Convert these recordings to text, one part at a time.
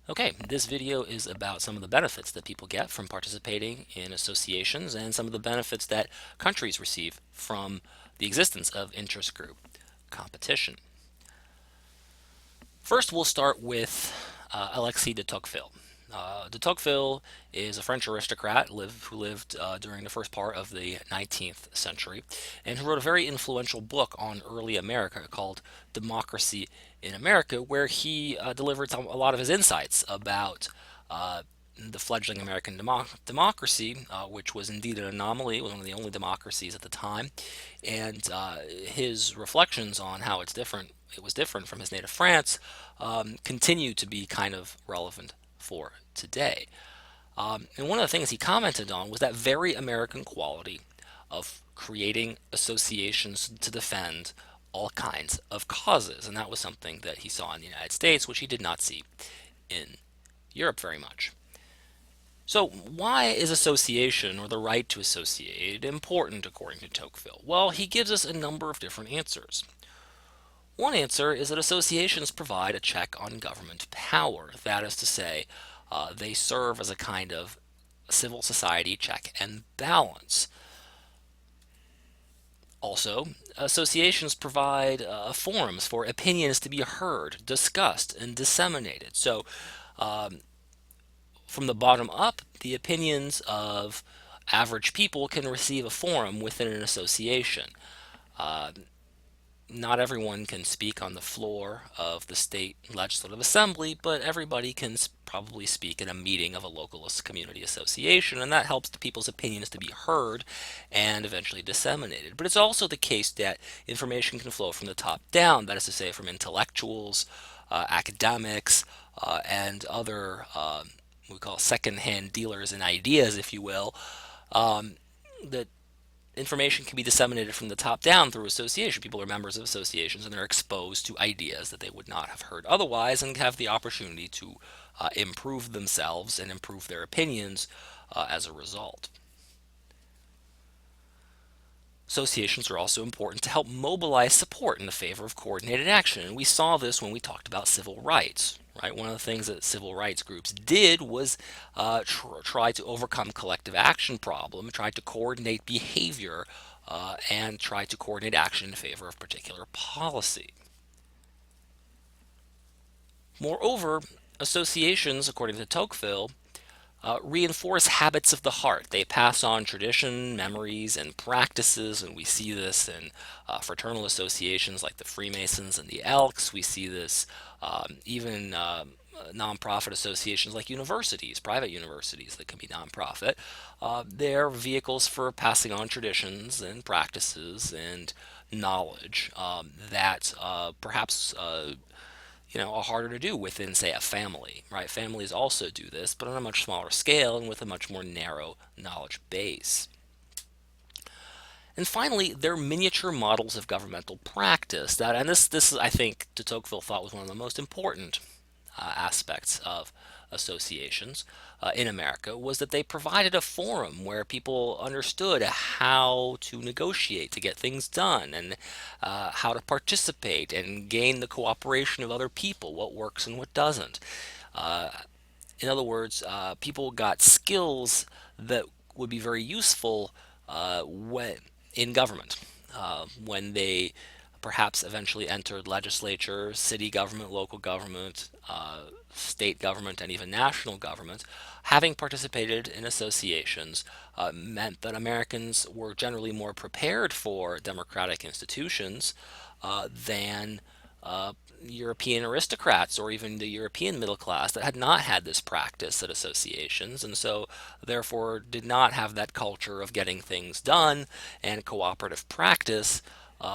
Okay, this video is about some of the benefits that people get from participating in associations and some of the benefits that countries receive from the existence of interest group competition. First, we'll start with Alexis de Tocqueville. De Tocqueville is a French aristocrat who lived during the first part of the 19th century and who wrote a very influential book on early America called Democracy in America, where he delivered a lot of his insights about the fledgling American democracy, which was indeed an anomaly, was one of the only democracies at the time, and his reflections on how it was different from his native France, continue to be kind of relevant for today. And one of the things he commented on was that very American quality of creating associations to defend all kinds of causes, and that was something that he saw in the United States, which he did not see in Europe very much. So, why is association, or the right to associate, important according to Tocqueville? Well, he gives us a number of different answers. One answer is that associations provide a check on government power. That is to say, they serve as a kind of civil society check and balance. Also, associations provide forums for opinions to be heard, discussed, and disseminated. So, from the bottom up, the opinions of average people can receive a forum within an association. Uh, Not everyone can speak on the floor of the state legislative assembly, but everybody can probably speak in a meeting of a local community association, and that helps the people's opinions to be heard and eventually disseminated. But it's also the case that information can flow from the top down, that is to say, from intellectuals, academics, and other we call second-hand dealers in ideas, if you will, that information can be disseminated from the top down through association. People are members of associations and they're exposed to ideas that they would not have heard otherwise and have the opportunity to improve themselves and improve their opinions as a result. Associations are also important to help mobilize support in the favor of coordinated action. And we saw this when we talked about civil rights. Right? One of the things that civil rights groups did was try to overcome collective action problem, try to coordinate behavior, and try to coordinate action in favor of particular policy. Moreover, associations, according to Tocqueville, reinforce habits of the heart. They pass on tradition, memories, and practices, and we see this in fraternal associations like the Freemasons and the Elks. We see this even nonprofit associations like universities, private universities that can be nonprofit. They're vehicles for passing on traditions and practices and knowledge that perhaps are harder to do within, say, a family, right? Families also do this, but on a much smaller scale and with a much more narrow knowledge base. And finally, they're miniature models of governmental practice. And this I think, de Tocqueville thought was one of the most important aspects of associations in America was that they provided a forum where people understood how to negotiate to get things done and how to participate and gain the cooperation of other people, what works and what doesn't. Uh, in other words, people got skills that would be very useful when in government, when they perhaps eventually entered legislature, city government, local government, state government, and even national government. Having participated in associations meant that Americans were generally more prepared for democratic institutions than European aristocrats or even the European middle class that had not had this practice at associations, and so therefore did not have that culture of getting things done and cooperative practice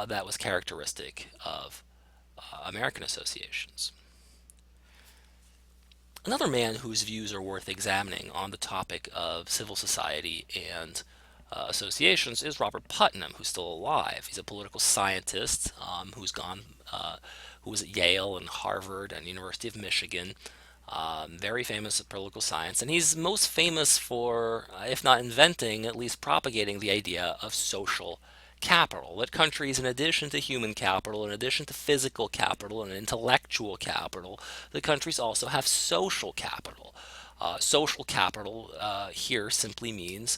that was characteristic of American associations. Another man whose views are worth examining on the topic of civil society and associations is Robert Putnam, who's still alive. He's a political scientist who was at Yale and Harvard and University of Michigan. Very famous at political science, and he's most famous for, if not inventing, at least propagating the idea of social capital, that countries, in addition to human capital, in addition to physical capital and intellectual capital, the countries also have social capital. Social capital here simply means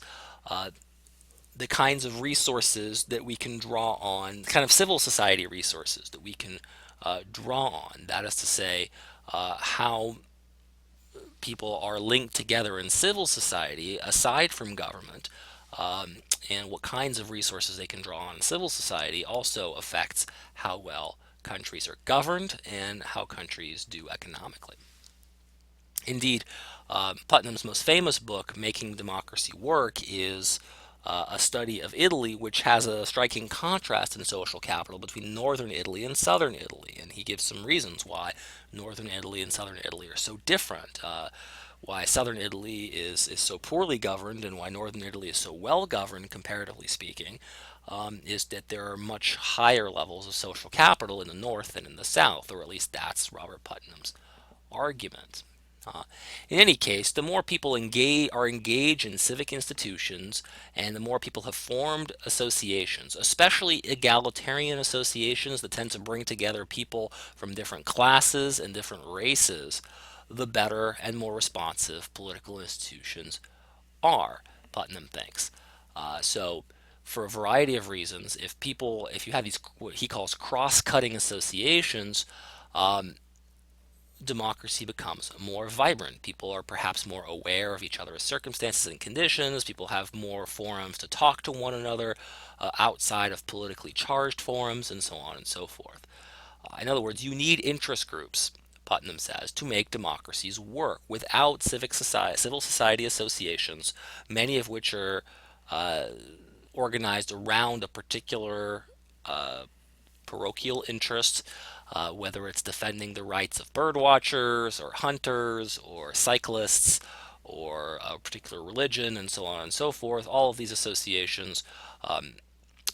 the kinds of resources that we can draw on, kind of civil society resources that we can draw on. That is to say, how people are linked together in civil society aside from government, um, and what kinds of resources they can draw on in civil society also affects how well countries are governed and how countries do economically. Indeed, Putnam's most famous book, Making Democracy Work, is a study of Italy, which has a striking contrast in social capital between northern Italy and southern Italy. And he gives some reasons why northern Italy and southern Italy are so different. Why southern Italy is so poorly governed and why northern Italy is so well governed, comparatively speaking, is that there are much higher levels of social capital in the north than in the south, or at least that's Robert Putnam's argument. Uh, in any case, the more people are engaged in civic institutions, and the more people have formed associations, especially egalitarian associations that tend to bring together people from different classes and different races, the better and more responsive political institutions are, Putnam thinks. So, for a variety of reasons, if you have these what he calls cross-cutting associations, um, democracy becomes more vibrant. People are perhaps more aware of each other's circumstances and conditions. People have more forums to talk to one another outside of politically charged forums, and so on and so forth. In other words, you need interest groups, Putnam says, to make democracies work. Without civil society associations, many of which are uh, organized around a particular parochial interest, whether it's defending the rights of bird watchers or hunters or cyclists or a particular religion and so on and so forth. All of these associations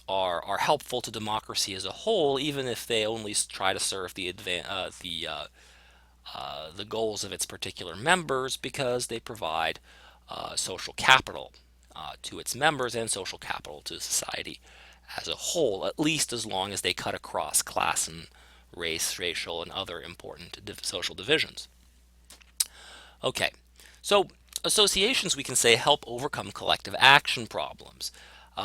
are helpful to democracy as a whole, even if they only try to serve the goals of its particular members, because they provide social capital to its members and social capital to society as a whole, at least as long as they cut across class and race, racial, and other important social divisions. Okay, so associations, we can say, help overcome collective action problems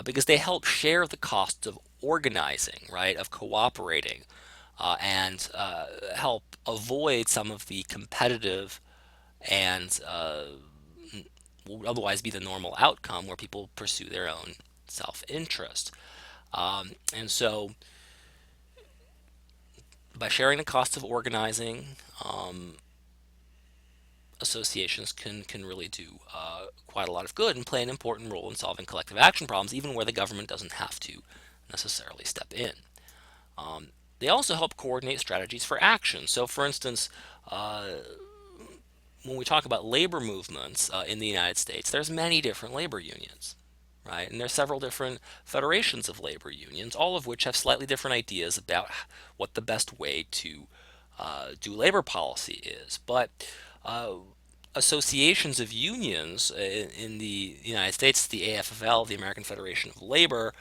because they help share the costs of organizing, right, of cooperating, and help avoid some of the competitive and would otherwise be the normal outcome where people pursue their own self-interest. And so, by sharing the cost of organizing, um, associations can really do quite a lot of good and play an important role in solving collective action problems, even where the government doesn't have to necessarily step in. Um, they also help coordinate strategies for action. So, for instance, uh, when we talk about labor movements in the United States, there's many different labor unions, right? And there's several different federations of labor unions, all of which have slightly different ideas about what the best way to do labor policy is. But uh, associations of unions in the United States, the AFL, the American Federation of Labor,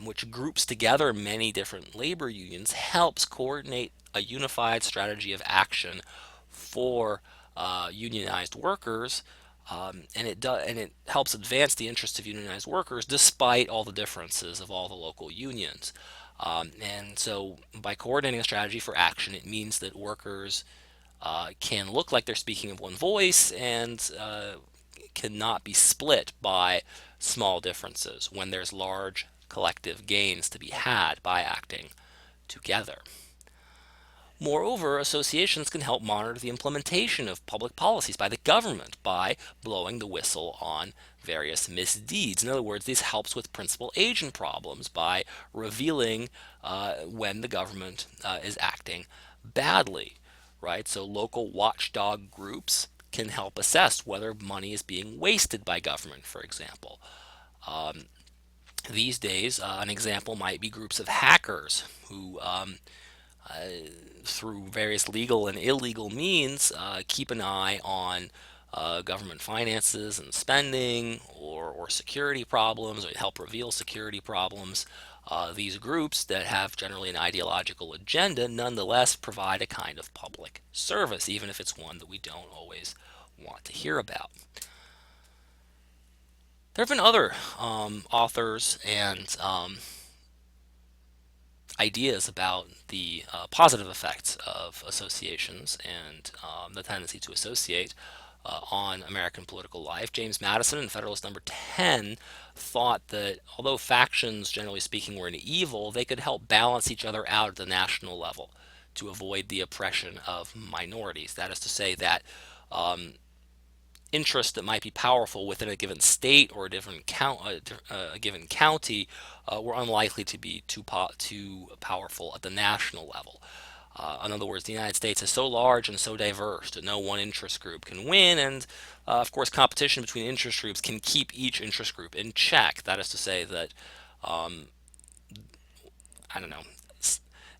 which groups together many different labor unions, helps coordinate a unified strategy of action for unionized workers, and it helps advance the interests of unionized workers despite all the differences of all the local unions. And so, by coordinating a strategy for action, it means that workers can look like they're speaking of one voice and cannot be split by small differences when there's large collective gains to be had by acting together. Moreover, associations can help monitor the implementation of public policies by the government by blowing the whistle on various misdeeds. In other words, this helps with principal agent problems by revealing when the government is acting badly, right? So local watchdog groups can help assess whether money is being wasted by government, for example. These days, an example might be groups of hackers who through various legal and illegal means, keep an eye on government finances and spending or security problems, or help reveal security problems These groups that have generally an ideological agenda nonetheless provide a kind of public service, even if it's one that we don't always want to hear about. There have been other authors and ideas about the positive effects of associations and the tendency to associate on American political life. James Madison in Federalist Number 10 thought that although factions, generally speaking, were an evil, they could help balance each other out at the national level to avoid the oppression of minorities. That is to say that interests that might be powerful within a given state or a different a given county were unlikely to be too powerful at the national level. In other words, the United States is so large and so diverse that no one interest group can win, and of course, competition between interest groups can keep each interest group in check. That is to say that I don't know,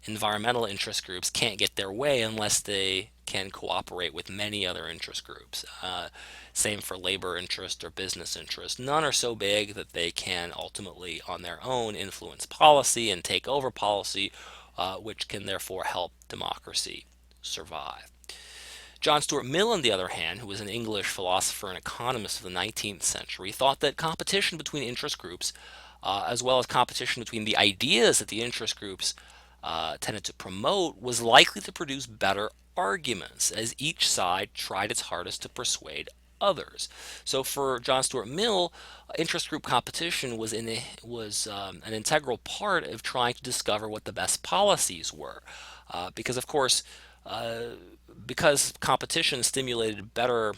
environmental interest groups can't get their way unless they can cooperate with many other interest groups. Same for labor interest or business interest. None are so big that they can ultimately, on their own, influence policy and take over policy, which can therefore help democracy survive. John Stuart Mill, on the other hand, who was an English philosopher and economist of the 19th century, thought that competition between interest groups, as well as competition between the ideas that the interest groups tended to promote, was likely to produce better arguments as each side tried its hardest to persuade others. So for John Stuart Mill, interest group competition was an integral part of trying to discover what the best policies were, because of course because competition stimulated better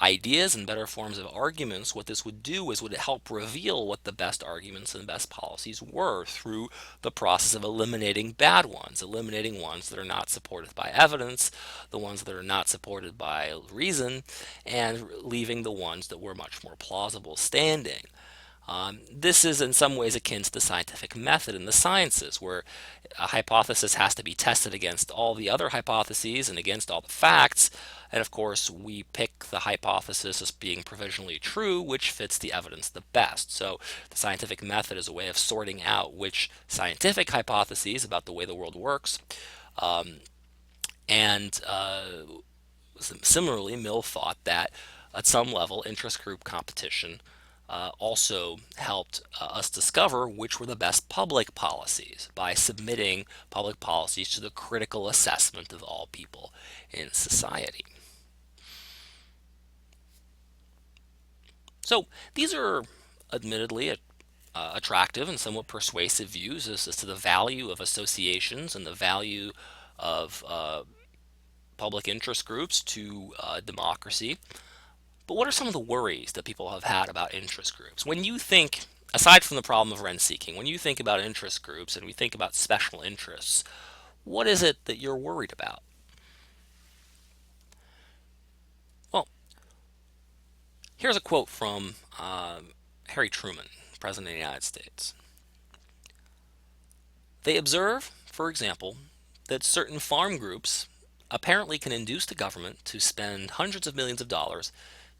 ideas and better forms of arguments, what this would do is would help reveal what the best arguments and best policies were through the process of eliminating bad ones, eliminating ones that are not supported by evidence, the ones that are not supported by reason, and leaving the ones that were much more plausible standing. This is in some ways akin to the scientific method in the sciences, where a hypothesis has to be tested against all the other hypotheses and against all the facts. And of course, we pick the hypothesis as being provisionally true, which fits the evidence the best. So the scientific method is a way of sorting out which scientific hypotheses about the way the world works and similarly, Mill thought that at some level, interest group competition also helped us discover which were the best public policies by submitting public policies to the critical assessment of all people in society. So these are admittedly attractive and somewhat persuasive views as to the value of associations and the value of public interest groups to democracy. But what are some of the worries that people have had about interest groups? When you think, aside from the problem of rent seeking, when you think about interest groups and we think about special interests, what is it that you're worried about? Well, here's a quote from Harry Truman, President of the United States. They observe, for example, that certain farm groups apparently can induce the government to spend hundreds of millions of dollars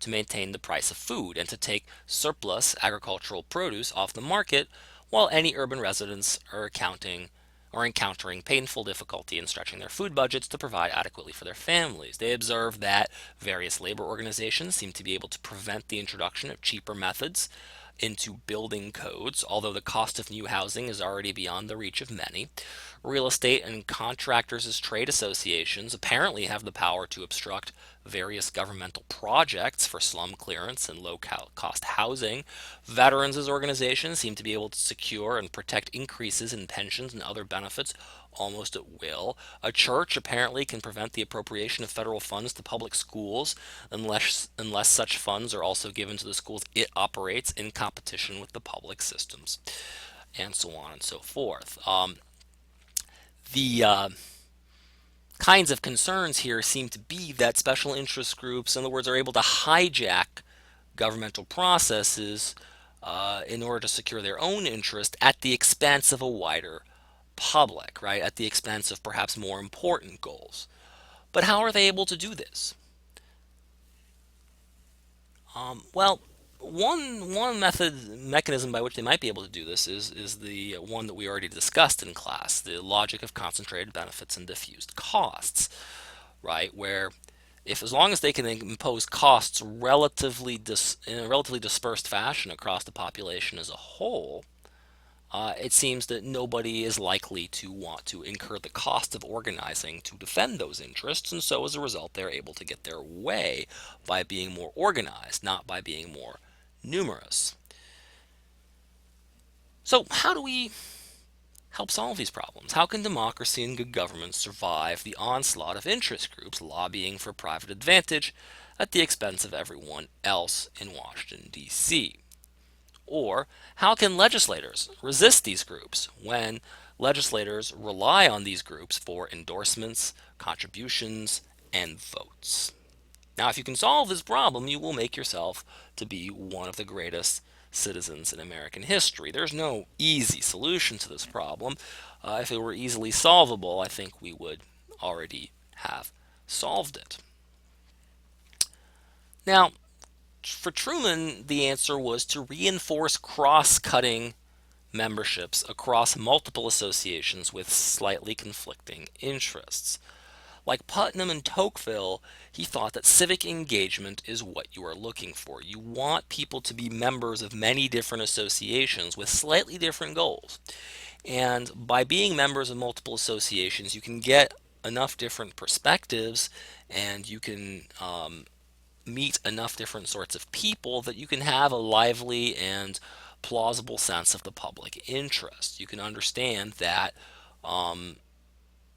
to maintain the price of food and to take surplus agricultural produce off the market, while any urban residents are encountering painful difficulty in stretching their food budgets to provide adequately for their families. They observe that various labor organizations seem to be able to prevent the introduction of cheaper methods into building codes, although the cost of new housing is already beyond the reach of many. Real estate and contractors as trade associations apparently have the power to obstruct various governmental projects for slum clearance and low cost housing. Veterans as organizations seem to be able to secure and protect increases in pensions and other benefits almost at will. A church apparently can prevent the appropriation of federal funds to public schools unless such funds are also given to the schools it operates in competition with the public systems, and so on and so forth. The kinds of concerns here seem to be that special interest groups, in other words, are able to hijack governmental processes in order to secure their own interest at the expense of a wider public, right? At the expense of perhaps more important goals. But how are they able to do this? Well, One mechanism by which they might be able to do this is the one that we already discussed in class, the logic of concentrated benefits and diffused costs, right? Where if as long as they can impose costs in a relatively dispersed fashion across the population as a whole, it seems that nobody is likely to want to incur the cost of organizing to defend those interests, and so as a result, they're able to get their way by being more organized, not by being more numerous. So, how do we help solve these problems? How can democracy and good government survive the onslaught of interest groups lobbying for private advantage at the expense of everyone else in Washington, D.C.? Or how can legislators resist these groups when legislators rely on these groups for endorsements, contributions, and votes? Now, if you can solve this problem, you will make yourself to be one of the greatest citizens in American history. There's no easy solution to this problem. If it were easily solvable, I think we would already have solved it. Now, for Truman, the answer was to reinforce cross cutting memberships across multiple associations with slightly conflicting interests. Like Putnam and Tocqueville, he thought that civic engagement is what you are looking for. You want people to be members of many different associations with slightly different goals. And by being members of multiple associations, you can get enough different perspectives and you can meet enough different sorts of people that you can have a lively and plausible sense of the public interest. You can understand that um,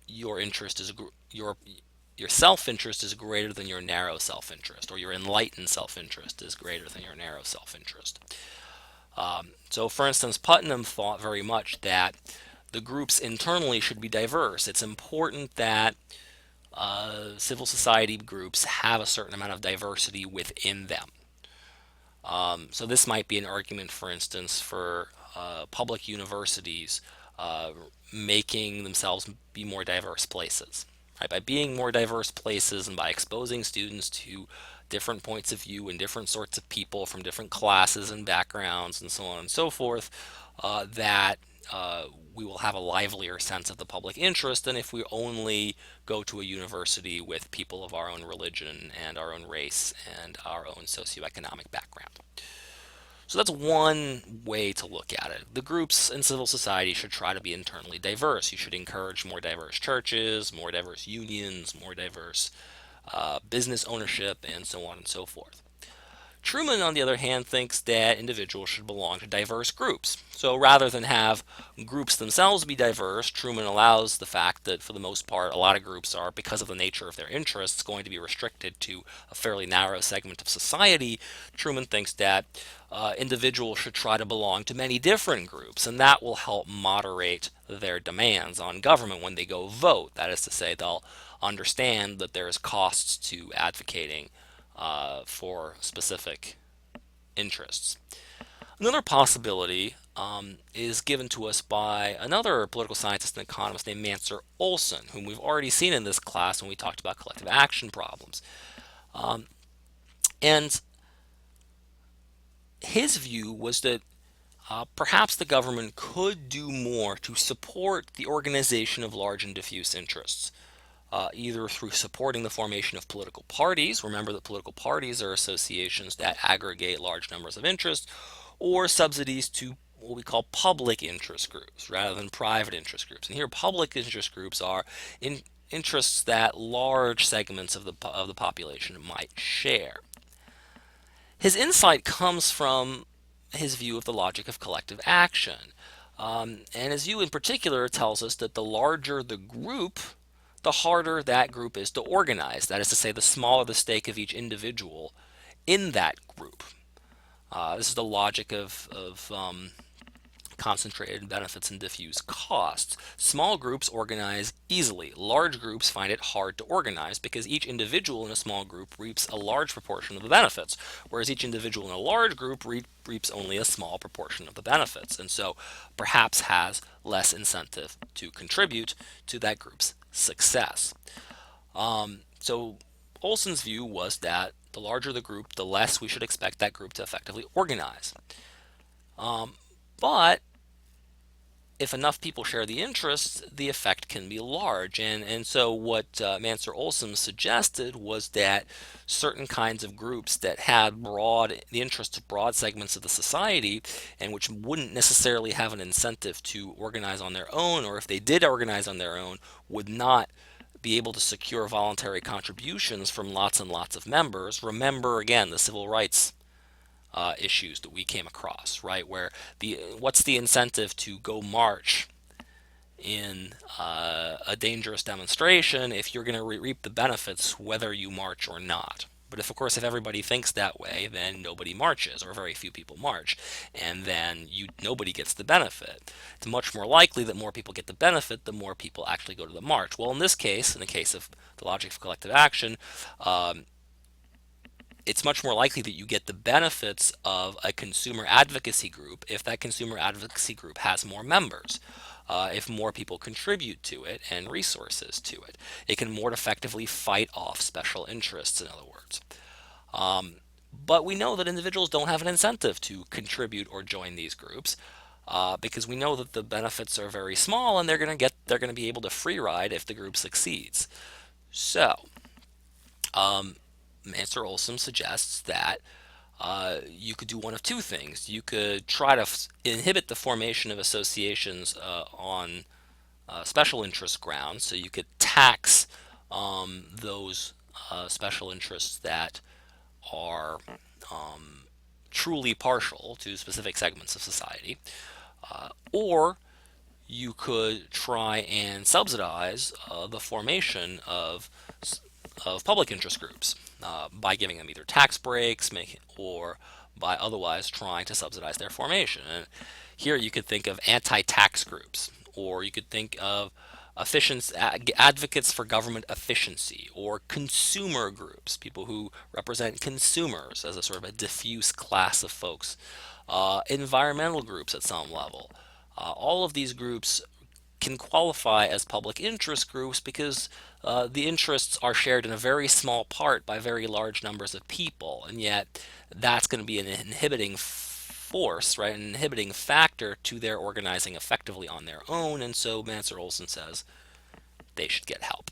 your interest is your self-interest is greater than your narrow self-interest, or your enlightened self-interest is greater than your narrow self-interest. So, for instance, Putnam thought very much that the groups internally should be diverse. It's important that civil society groups have a certain amount of diversity within them. So this might be an argument, for instance, for public universities uh, making themselves be more diverse places. Right? By being more diverse places and by exposing students to different points of view and different sorts of people from different classes and backgrounds and so on and so forth, that we will have a livelier sense of the public interest than if we only go to a university with people of our own religion and our own race and our own socioeconomic background. So that's one way to look at it. The groups in civil society should try to be internally diverse. You should encourage more diverse churches, more diverse unions, more diverse business ownership, and so on and so forth. Truman, on the other hand, thinks that individuals should belong to diverse groups. So rather than have groups themselves be diverse, Truman allows the fact that, for the most part, a lot of groups are, because of the nature of their interests, going to be restricted to a fairly narrow segment of society. Truman thinks that individuals should try to belong to many different groups, and that will help moderate their demands on government when they go vote. That is to say, they'll understand that there's costs to advocating for specific interests. Another possibility is given to us by another political scientist and economist named Mansur Olson, whom we've already seen in this class when we talked about collective action problems. And his view was that perhaps the government could do more to support the organization of large and diffuse interests. Either through supporting the formation of political parties. Remember that political parties are associations that aggregate large numbers of interests, or subsidies to what we call public interest groups rather than private interest groups. And here, public interest groups are interests that large segments of the population might share. His insight comes from his view of the logic of collective action. And his view in particular tells us that the larger the group, the harder that group is to organize. That is to say, the smaller the stake of each individual in that group. This is the logic of concentrated benefits and diffuse costs. Small groups organize easily. Large groups find it hard to organize because each individual in a small group reaps a large proportion of the benefits, whereas each individual in a large group reaps only a small proportion of the benefits, and so perhaps has less incentive to contribute to that group's success. So Olson's view was that The larger the group, the less we should expect that group to effectively organize. But if enough people share the interests, the effect can be large. And so what Mansur Olson suggested was that certain kinds of groups that had the interests of broad segments of the society, and which wouldn't necessarily have an incentive to organize on their own, or if they did organize on their own, would not be able to secure voluntary contributions from lots and lots of members. Remember, again, the civil rights issues that we came across, right? Where what's the incentive to go march in a dangerous demonstration if you're going to reap the benefits whether you march or not? But if, of course, if everybody thinks that way, then nobody marches, or very few people march, and then nobody gets the benefit. It's much more likely that more people get the benefit the more people actually go to the march. Well, in this case, in the case of the logic of collective action, it's much more likely that you get the benefits of a consumer advocacy group if that consumer advocacy group has more members, if more people contribute to it and resources to it. It can more effectively fight off special interests, in other words. But we know that individuals don't have an incentive to contribute or join these groups. Because we know that the benefits are very small, and they're going to be able to free ride if the group succeeds. So, Mansur Olson suggests that you could do one of two things. You could try to inhibit the formation of associations on special interest grounds, so you could tax those special interests that are truly partial to specific segments of society, or you could try and subsidize the formation of public interest groups by giving them either tax breaks or by otherwise trying to subsidize their formation. And here you could think of anti-tax groups, or you could think of advocates for government efficiency, or consumer groups, people who represent consumers as a sort of a diffuse class of folks, environmental groups at some level. All of these groups can qualify as public interest groups because the interests are shared in a very small part by very large numbers of people, and yet that's going to be an inhibiting force, right, an inhibiting factor to their organizing effectively on their own, and so Mansur Olson says they should get help.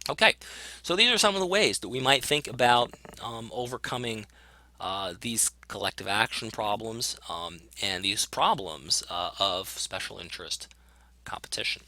Okay, so these are some of the ways that we might think about overcoming these collective action problems and these problems of special interest competition.